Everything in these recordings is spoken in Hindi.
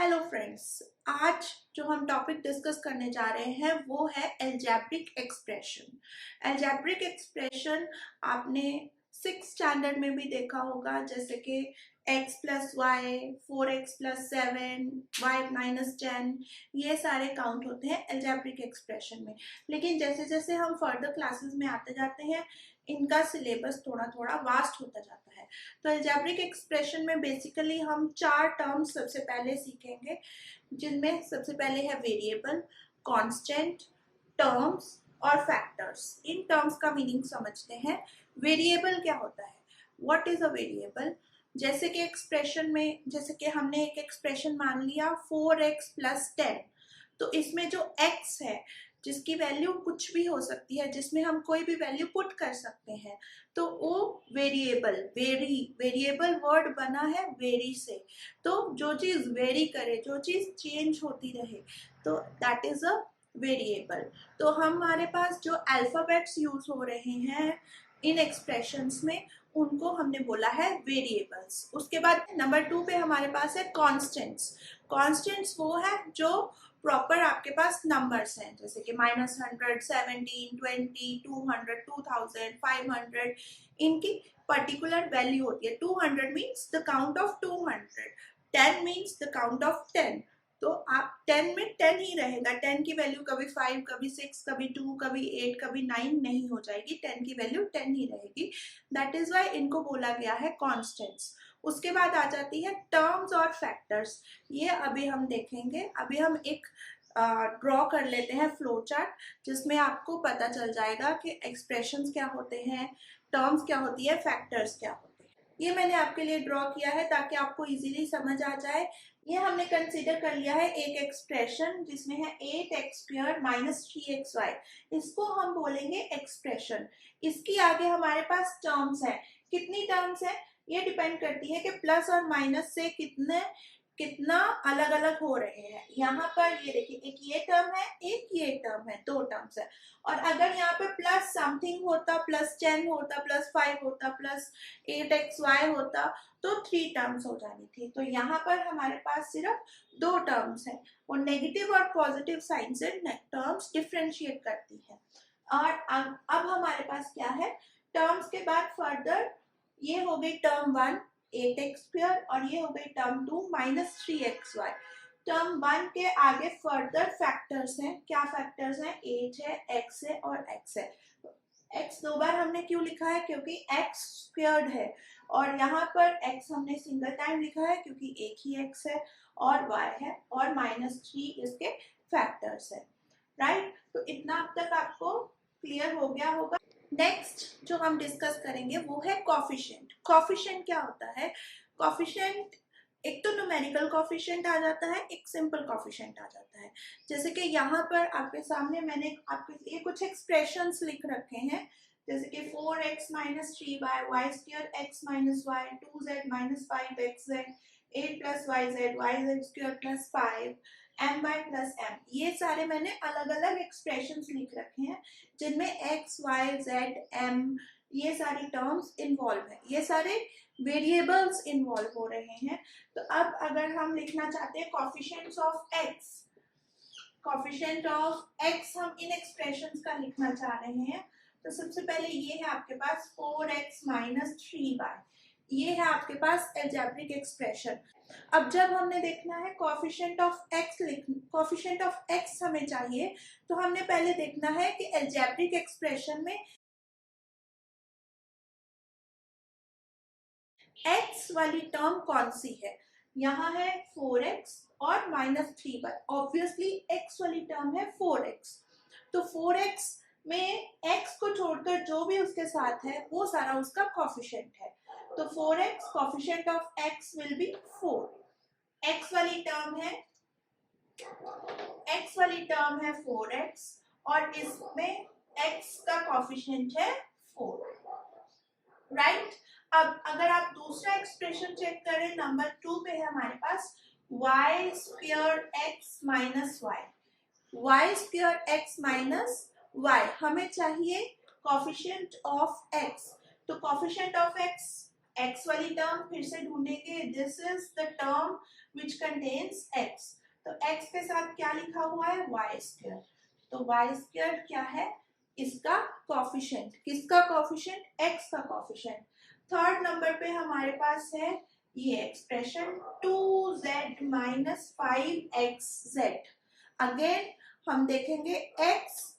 हेलो फ्रेंड्स, आज जो हम टॉपिक डिस्कस करने जा रहे हैं वो है एल्जेब्रिक एक्सप्रेशन। एल्जेब्रिक एक्सप्रेशन आपने 6th स्टैंडर्ड में भी देखा होगा, जैसे कि x plus y, 4x plus 7, y minus 10, ये सारे काउंट होते हैं एल्जेब्रिक एक्सप्रेशन में। लेकिन जैसे जैसे हम फर्दर क्लासेस में आते जाते हैं, इनका सिलेबस थोड़ा थोड़ा वास्ट होता जाता है। तो एल्जेब्रिक एक्सप्रेशन में बेसिकली हम 4 टर्म्स सबसे पहले सीखेंगे, जिनमें सबसे पहले है वेरिएबल, कांस्टेंट, टर्म्स और फैक्टर्स। इन टर्म्स का मीनिंग समझते हैं। वेरिएबल क्या होता है? What is a variable? जैसे कि एक्सप्रेशन में, जैसे कि हमने एक एक्सप्रेशन मान लिया 4x प्लस 10, तो इसमें जो x है जिसकी वैल्यू कुछ भी हो सकती है, जिसमें हम कोई भी वैल्यू पुट कर सकते हैं, तो वो वेरिएबल, वेरिएबल वर्ड बना है वेरी से। तो जो चीज वेरी करे, जो चीज चेंज होती रहे, तो दैट इज अ वेरिएबल। तो हमारे पास जो अल्फाबेट्स यूज हो रहे हैं इन एक्सप्रेशंस में, उनको हमने बोला है वेरिएबल्स। उसके बाद नंबर 2 पे हमारे पास है कॉन्स्टेंट्स। कॉन्स्टेंट्स वो है जो प्रॉपर आपके पास नंबर्स हैं, जैसे कि -100, 17, 20, 200, 2000, 500, इनकी पर्टिकुलर वैल्यू होती है। 200 means the count of 200, 10 means the count of 10। तो आप 10 में 10 ही रहेगा, 10 की वैल्यू कभी 5, कभी 6, कभी 2, कभी 8, कभी 9 नहीं हो जाएगी, 10 की वैल्यू 10 ही रहेगी। दैट इज वाई इनको बोला गया है कॉन्स्टेंट्स। उसके बाद आ जाती है टर्म्स और फैक्टर्स। ये अभी हम देखेंगे। अभी हम एक ड्रॉ कर लेते हैं फ्लो चार्ट, जिसमें आपको पता चल जाएगा कि एक्सप्रेशंस क्या होते हैं, टर्म्स क्या होती है, फैक्टर्स क्या होते हैं। ये मैंने आपके लिए ड्रॉ किया है ताकि आपको इजीली समझ आ जाए। ये हमने कंसीडर कर लिया है एक एक्सप्रेशन जिसमें है 8x² माइनस 3xy। इसको हम बोलेंगे एक्सप्रेशन। इसकी आगे हमारे पास टर्म्स है। कितनी टर्म्स है ये डिपेंड करती है कि प्लस और माइनस से कितना अलग अलग हो रहे हैं। यहाँ पर ये देखिए, एक ये टर्म है, एक ये टर्म है, 2 टर्म्स है। और अगर यहाँ पे प्लस समथिंग होता, प्लस 10 होता, प्लस 5 होता, प्लस 8xy होता, तो 3 टर्म्स हो जानी थी। तो यहाँ पर हमारे पास सिर्फ 2 टर्म्स है। वो नेगेटिव और पॉजिटिव साइन से टर्म्स डिफ्रेंशिएट करती है। और अब हमारे पास क्या है, टर्म्स के बाद फर्दर ये हो गई टर्म 1 8x², और ये हो गई टर्म 2 माइनस 3xy। टर्म 1 के आगे फर्दर फैक्टर्स हैं। क्या फैक्टर्स हैं? 8 है, x है और x है। x 2 बार हमने क्यों लिखा है? क्योंकि x² है। और यहाँ पर x हमने सिंगल टाइम लिखा है क्योंकि एक ही x है, और y है, और -3 इसके फैक्टर्स है। राइट? तो इतना अब तक आपको क्लियर हो गया होगा। नेक्स्ट जो हम डिस्कस करेंगे वो है कॉफिशिएंट। कॉफिशिएंट क्या होता है? कॉफिशिएंट एक तो न्यूमेरिकल कॉफिशिएंट आ जाता है, एक सिंपल कॉफिशिएंट आ जाता है। जैसे कि यहाँ पर आपके सामने मैंने आपके लिए कुछ एक्सप्रेशंस लिख रखे हैं, जैसे कि 4x minus 3y, y² x minus y, 2z minus 5xz, 8 plus yz plus 5, my plus m। ये सारे मैंने अलग अलग एक्सप्रेशंस लिख रखे हैं, जिनमें x, y, z, m ये सारी टर्म्स इन्वॉल्व है, ये सारे वेरिएबल्स इन्वॉल्व हो रहे हैं। तो अब अगर हम लिखना चाहते हैं coefficients of x, coefficient of x हम इन एक्सप्रेशंस का लिखना चाह रहे हैं, तो सबसे पहले ये है आपके पास 4x माइनस 3y। ये है आपके पास एल्जेब्रिक एक्सप्रेशन। अब जब हमने देखना है कॉफिशिएंट ऑफ x हमें चाहिए, तो हमने पहले देखना है कि एल्जेब्रिक एक्सप्रेशन में x वाली टर्म कौन सी है। यहाँ है 4x और -3y। ऑब्वियसली x वाली टर्म है 4x, तो 4x में x को छोड़कर जो भी उसके साथ है वो सारा उसका कॉफिशिएंट है। तो 4x coefficient of x will be 4। x वाली टर्म है 4x, और इसमें x का कॉफिशिएंट है 4। राइट? अब अगर आप दूसरा एक्सप्रेशन चेक करें, नंबर 2 पे है हमारे पास y² x माइनस y। हमें चाहिए कॉफिशिएंट ऑफ x। तो कॉफिशिएंट ऑफ x वाली टर्म फिर से ढूंढेंगे। This is the term which contains x। तो x के साथ क्या लिखा हुआ है, y स्क्वायर। तो y स्क्वायर क्या है, इसका कोफिशिएंट। किसका कोफिशिएंट, x का कोफिशिएंट। थर्ड नंबर पे हमारे पास है ये expression 2z minus 5xz। Again हम देखेंगे x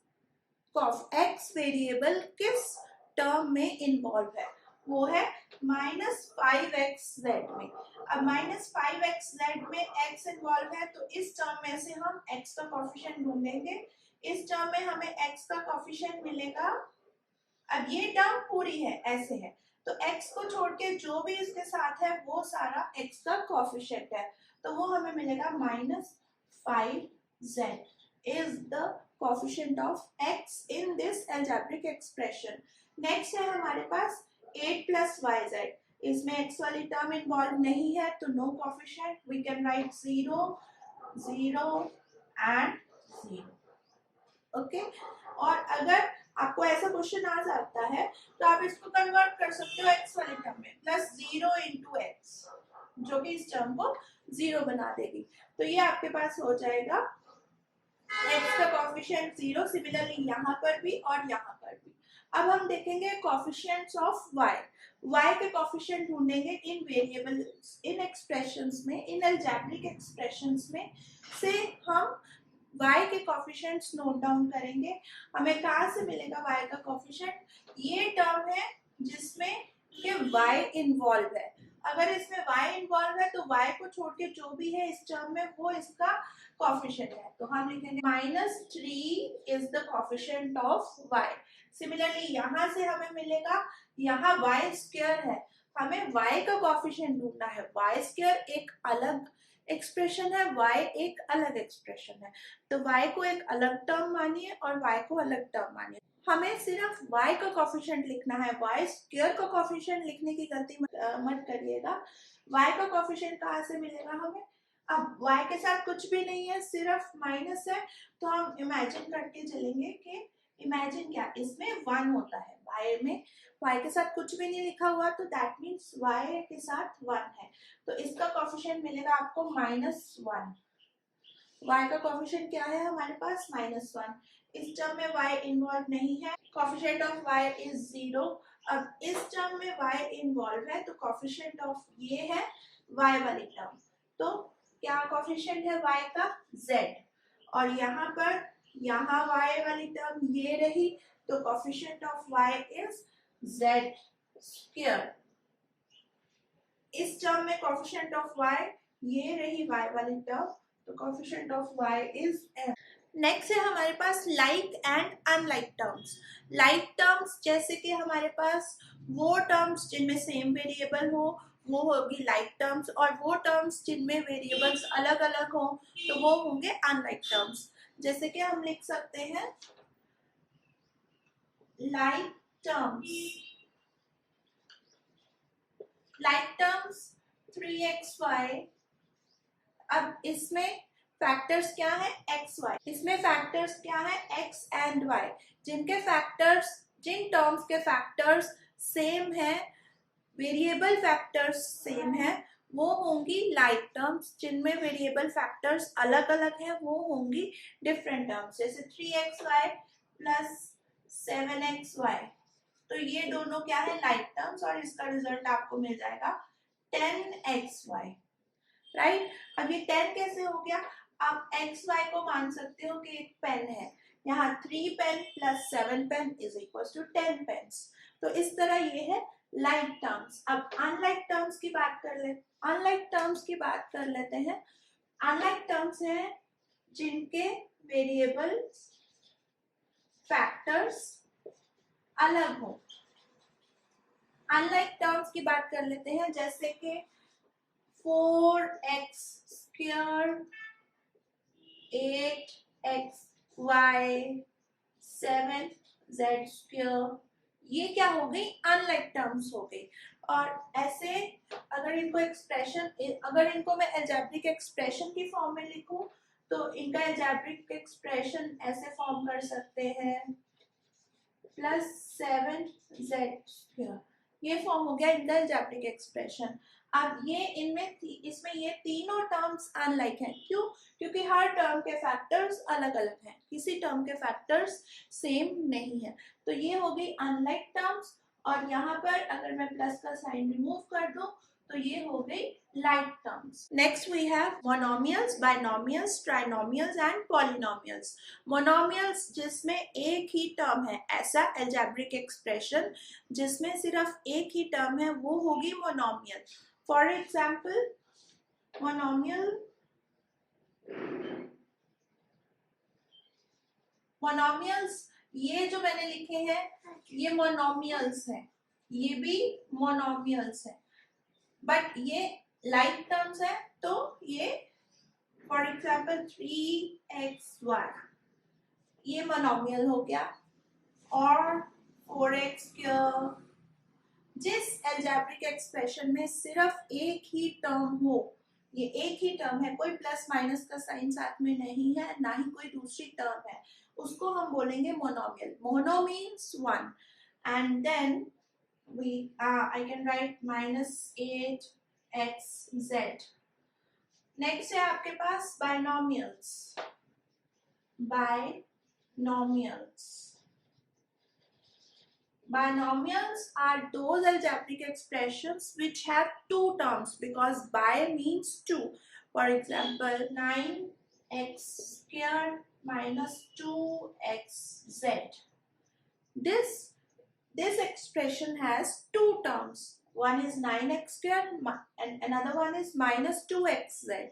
वेरिएबल किस टर्म में इन्वॉल्व है, वो है -5xz में। अब -5xz में x इन्वॉल्व है, तो इस टर्म में से हम x का कोफिशिएंट ढूंढेंगे। इस टर्म में हमें x का कोफिशिएंट मिलेगा। अब ये टर्म पूरी है, ऐसे है, तो x को छोड़ के जो भी इसके साथ है वो सारा x का कोफिशिएंट है, तो वो हमें मिलेगा -5z is the coefficient of x in this algebraic expression। Next है हमारे पास 8 plus yz। इसमें x वाली टर्म इन्वॉल्व नहीं है, तो no coefficient, we can write 0 0 and 0। Okay, और अगर आपको ऐसा क्वेश्चन आ जाता है तो आप इसको कन्वर्ट कर सकते हो x वाली टर्म में, +0 into x, जो कि इस टर्म को 0 बना देगी। तो ये आपके पास हो जाएगा x का कोफिशिएंट 0, सिमिलरली यहाँ पर भी और यहाँ पर भी। अब हम देखेंगे कोफिशिएंट्स ऑफ y। y के कोफिशिएंट ढूंढेंगे इन वेरिएबल्स, इन एक्सप्रेशंस में, इन अलजेब्रिक एक्सप्रेशंस में से हम y के कोफिशिएंट्स नोट डाउन करेंगे। हमें कहाँ से मिलेगा y का कोफिशिएंट, ये टर्म है जिसमें ये y इन्वॉल्व है। अगर इसमें y इन्वॉल्व है तो y को छोड़ के जो भी है इस टर्म में वो इसका कोफिशिएंट है, तो हम लिखेंगे -3 is the coefficient of y। Similarly यहाँ से हमें मिलेगा, यहाँ y स्क्वायर है, हमें y का कोफिशिएंट ढूंढना है। y स्क्वायर एक अलग एक्सप्रेशन है, y एक अलग एक्सप्रेशन है, तो y को एक अलग टर्म मानिए और y को अलग टर्म मानिए। हमें सिर्फ y का कोफिशिएंट लिखना है, y स्क्वायर का कोफिशिएंट लिखने की गलती मत करिएगा। y का कोफिशिएंट कहाँ से मिलेगा हमें, अब y के साथ कुछ भी नहीं है, सिर्फ माइनस है, तो हम इमेजिन करके चलेंगे कि इमेजिन क्या, इसमें 1 होता है, y में y के साथ कुछ भी नहीं लिखा हुआ, तो दैट मीन्स y के साथ 1 है, तो इसका कोफिशिएंट मिलेगा आपको -1। y का कोफिशिएंट क्या है हमारे पास, -1। इस टर्म में y इन्वॉल्व नहीं है, कोफिशिएंट ऑफ y इज 0। अब इस टर्म में y इन्वॉल्व है, तो कोफिशिएंट ऑफ ये है y वाली टर्म, तो क्या कोफिशिएंट है y का, z। और यहाँ पर यहाँ y वाली टर्म ये रही, तो coefficient of y is z square. इस टर्म में कोफिशिएंट ऑफ y ये रही y वाली टर्म, तो coefficient of y is m। Next है हमारे पास like and unlike terms. Like terms जैसे कि हमारे पास वो टर्म्स जिनमें सेम वेरिएबल हो वो होगी लाइक टर्म्स, और वो टर्म्स जिनमें वेरिएबल्स अलग अलग हो तो वो होंगे अनलाइक टर्म्स। जैसे कि हम लिख सकते हैं लाइक टर्म्स 3xy। अब इसमें फैक्टर्स क्या है, x y। इसमें फैक्टर्स क्या है, x एंड y। जिनके फैक्टर्स, जिन टर्म्स के फैक्टर्स सेम है, वेरिएबल फैक्टर्स सेम है, वो होंगी लाइक टर्म्स। जिनमें वेरिएबल फैक्टर्स अलग अलग है वो होंगी डिफरेंट टर्म्स। जैसे 3xy प्लस 7xy, तो ये दोनों क्या है, लाइक टर्म्स, और इसका रिजल्ट आपको मिल जाएगा 10xy, राइट। अब ये 10 कैसे हो गया, आप xy को मान सकते हो कि एक पेन है, यहाँ 3 pen plus 7 pen is equal to 10 pens, तो इस तरह ये है लाइक टर्म्स। अब अनलाइक टर्म्स की बात कर ले, अनलाइक टर्म्स की बात कर लेते हैं। अनलाइक टर्म्स हैं जिनके वेरिएबल फैक्टर्स अलग हो। अनलाइक टर्म्स की बात कर लेते हैं, जैसे कि 4x square 8xy 7z square, ये क्या हो गई, अनलाइक टर्म्स हो गई। और ऐसे अगर इनको एक्सप्रेशन, अगर इनको मैं अलजेब्रिक एक्सप्रेशन की फॉर्म में लिखूं तो इनका अलजेब्रिक एक्सप्रेशन ऐसे फॉर्म कर सकते हैं +7z स्क्वायर, ये फॉर्म हो गया इनका अलजेब्रिक एक्सप्रेशन। अब ये इसमें ये तीनों टर्म्स अनलाइक हैं। क्यों? क्योंकि हर टर्म के फैक्टर्स अलग अलग हैं, किसी टर्म के फैक्टर्स सेम नहीं है। तो ये हो गई अनलाइक टर्म्स, और यहाँ पर अगर मैं प्लस का साइन रिमूव कर दूं तो ये हो गई like terms. Next we have monomials, binomials, trinomials and polynomials. Monomials जिसमें एक ही टर्म है, ऐसा एल्जेब्रिक एक्सप्रेशन जिसमें सिर्फ एक ही टर्म है, वो होगी मोनोमियल। फॉर एग्जाम्पल मोनोमियल्स ये जो मैंने लिखे हैं ये मोनोमियल्स हैं, ये भी मोनोमियल्स हैं, बट ये लाइक टर्म्स है। तो ये फॉर एग्जाम्पल 3xy ये मोनोमियल हो गया, और 4x²। जिस एल्जेब्रिक एक्सप्रेशन में सिर्फ एक ही टर्म हो, ये एक ही टर्म है, कोई प्लस माइनस का साइन साथ में नहीं है, ना ही कोई दूसरी टर्म है, उसको हम बोलेंगे monomial. Mono means one, and then I can write -8xz। Next है आपके पास binomials. Binomials are those algebraic expressions which have two terms, because bi means two. For example, 9x² minus 2xz. This expression has two terms. One is 9x² and another one is minus 2xz.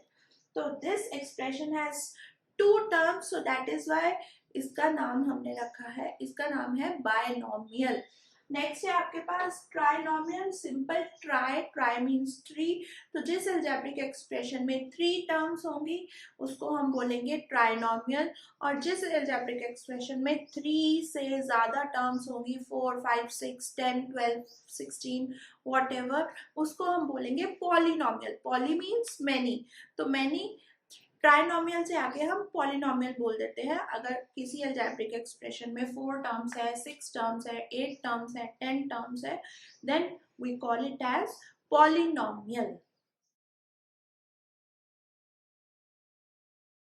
So this expression has two terms, so that is why इसका नाम हमने रखा है, इसका नाम है बायनोमियल। नेक्स्ट है आपके पास trinomial. Simple tri means three. तो जिस एल्जेब्रिक एक्सप्रेशन में थ्री टर्म्स होंगी उसको हम बोलेंगे ट्राइनोमियल, और जिस एल्जेब्रिक एक्सप्रेशन में थ्री से ज्यादा टर्म्स होंगी, 4, 5, 6, 10, 12, 16 व्हाटएवर, उसको हम बोलेंगे पॉलिनोमियल। पॉली मीन्स मैनी, तो मैनी। ट्राइनोमियल से आगे हम पॉलिनोमियल बोल देते हैं अगर किसी अलजेब्रिक एक्सप्रेशन में 4 टर्म्स है, 6 टर्म्स है, 8 टर्म्स है, 10 टर्म्स है, then we call it as polynomial.